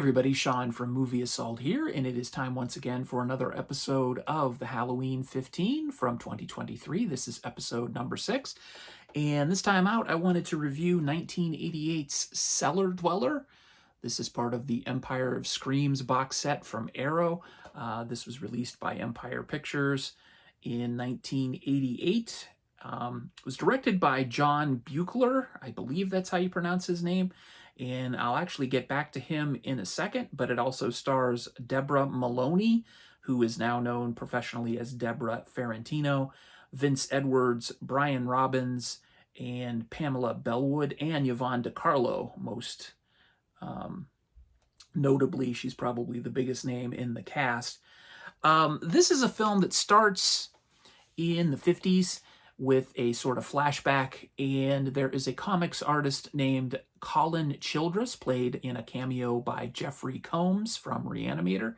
everybody, Sean from Movie Assault here, and it is time once again for another episode of the Halloween 15 from 2023. This is episode number 6, and this time out I wanted to review 1988's Cellar Dweller. This is part of the Empire of Screams box set from Arrow. This was released by Empire Pictures in 1988. It was directed by John Buechler. I believe that's how you pronounce his name. And I'll actually get back to him in a second, but it also stars Deborah Maloney, who is now known professionally as Deborah Ferrantino, Vince Edwards, Brian Robbins, and Pamela Bellwood, and Yvonne DiCarlo. Most notably, she's probably the biggest name in the cast. This is a film that starts in the 50s with a sort of flashback, and there is a comics artist named Colin Childress, played in a cameo by Jeffrey Combs from Reanimator,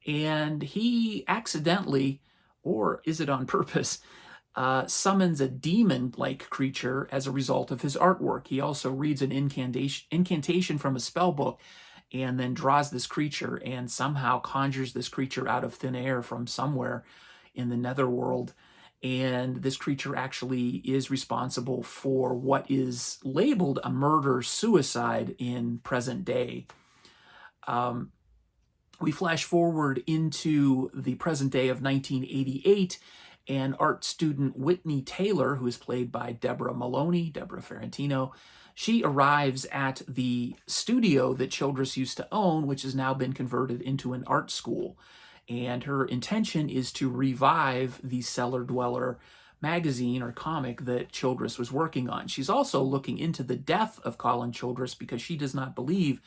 and he accidentally, or is it on purpose, summons a demon-like creature as a result of his artwork. He also reads an incantation from a spell book and then draws this creature and somehow conjures this creature out of thin air from somewhere in the netherworld. And this creature actually is responsible for what is labeled a murder-suicide in present day. We flash forward into the present day of 1988, and art student Whitney Taylor, who is played by Deborah Maloney, Deborah Ferrantino, she arrives at the studio that Childress used to own, which has now been converted into an art school. And her intention is to revive the Cellar Dweller magazine or comic that Childress was working on. She's also looking into the death of Colin Childress because she does not believe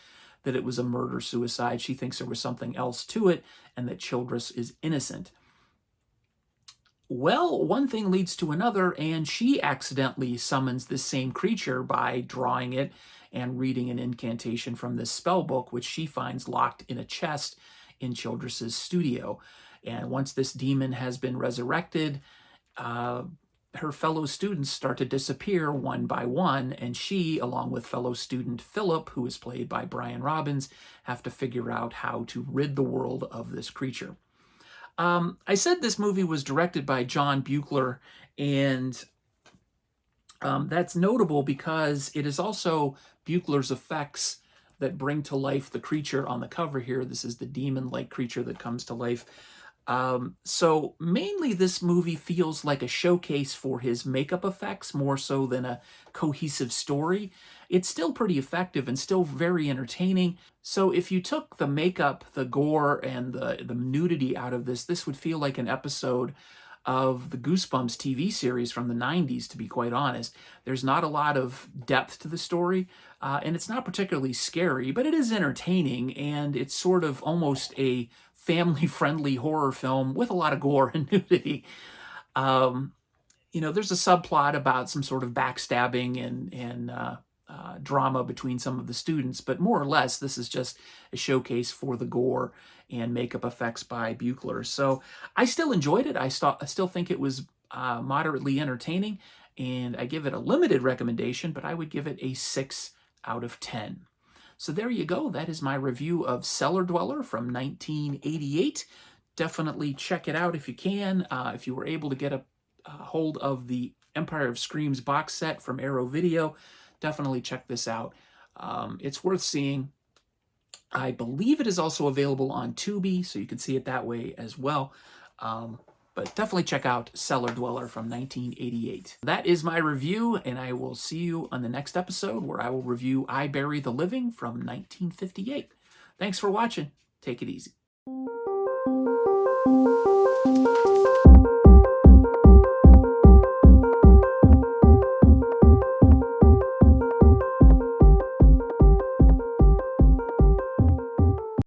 that it was a murder-suicide. She thinks there was something else to it and that Childress is innocent. Well, one thing leads to another, and she accidentally summons this same creature by drawing it and reading an incantation from this spell book, which she finds locked in a chest in Childress's studio. And once this demon has been resurrected, her fellow students start to disappear one by one, and she, along with fellow student Philip, who is played by Brian Robbins, have to figure out how to rid the world of this creature. I said this movie was directed by John Buechler, and that's notable because it is also Buechler's effects that bring to life the creature on the cover here. This is the demon-like creature that comes to life. So mainly this movie feels like a showcase for his makeup effects more so than a cohesive story. It's still pretty effective and still very entertaining. So if you took the makeup, the gore, and the nudity out of this, this would feel like an episode of the Goosebumps TV series from the 90s, to be quite honest. There's not a lot of depth to the story, and it's not particularly scary, but it is entertaining, and it's sort of almost a family-friendly horror film with a lot of gore and nudity. There's a subplot about some sort of backstabbing and drama between some of the students, but more or less this is just a showcase for the gore and makeup effects by Buechler. So I still enjoyed it. I still think it was moderately entertaining, and I give it a limited recommendation, but I would give it a 6 out of 10. So there you go. That is my review of Cellar Dweller from 1988. Definitely check it out if you can. If you were able to get a hold of the Empire of Screams box set from Arrow Video, definitely check this out. It's worth seeing. I believe it is also available on Tubi, so you can see it that way as well. But definitely check out Cellar Dweller from 1988. That is my review, and I will see you on the next episode where I will review I Bury the Living from 1958. Thanks for watching. Take it easy.